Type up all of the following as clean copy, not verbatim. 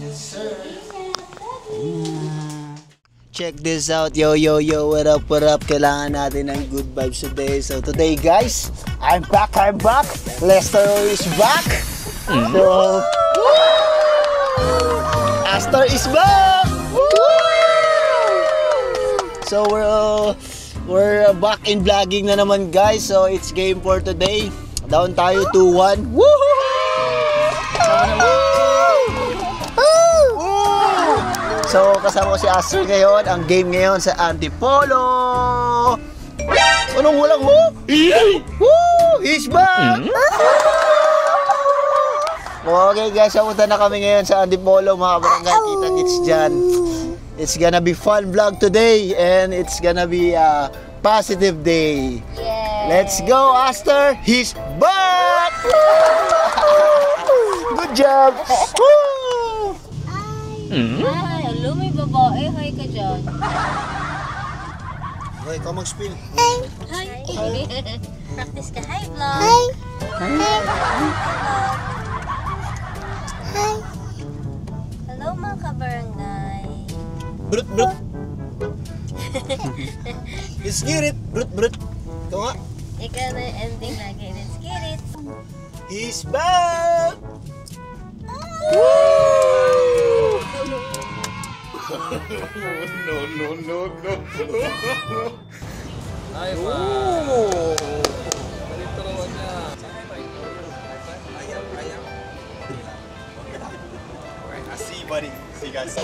Yes, sir. Check this out, yo, what up, kailangan natin ng good vibes today. So today guys, I'm back, Lester is back. So, Astor is back. So we're back in vlogging na naman guys. So it's game for today. Down tayo 2-1. So kasama ko si Astor ngayon. Ang game ngayon sa Antipolo. Anong walang mo? Woo! He's back! Okay guys, pumunta na kami ngayon sa Antipolo mga barangay. Kita-kits dyan. It's gonna be fun vlog today and it's gonna be a positive day. Yay. Let's go, Astor! He's back! Good job! Woo! Ay, alo, may babae. Hi ka dyan. Okay, ikaw mag-spill. Hi. Practice ka. Hi, vlog. Hi. Hi. Hello, mga kabarangay. Brut. Let's get it. Brut. Ito nga. Ikaw na yung ending lagi. Let's get it. He's back! No. Ay, pa. Ganito rawan niya. Ayaw. Okay, I see you, buddy. See you guys.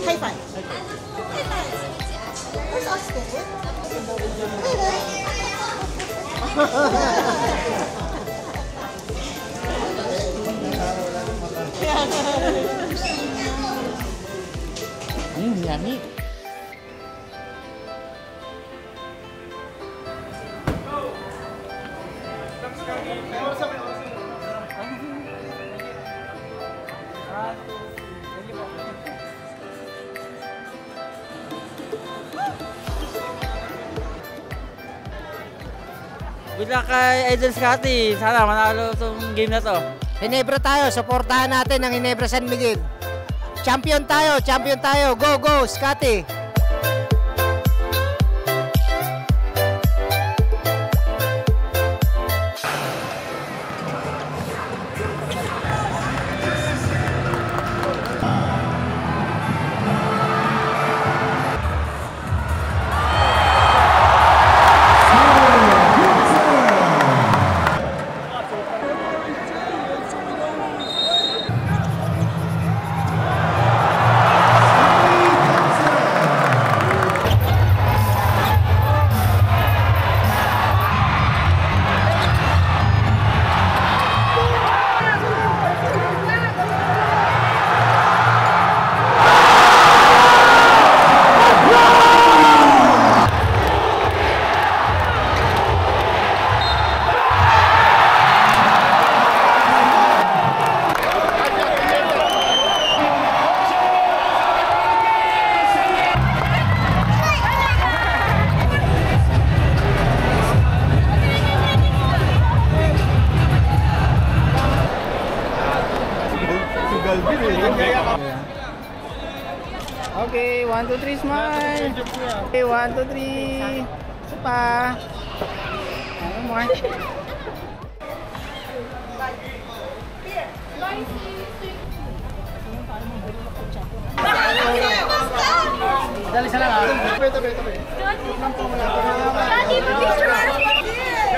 High five. Where's Oscar? Yummy. Good luck kay Idol Scotty. Sana manalo itong game na to. Ginebra tayo, suportahan natin ang Ginebra San Miguel. Champion tayo. Go, Scotty. Okay, 1, 2, 3, smile. Okay, 1, 2, 3. Isa pa. Ano mo? Dali sa lang. Scotty,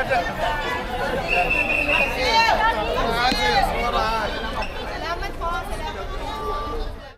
picture.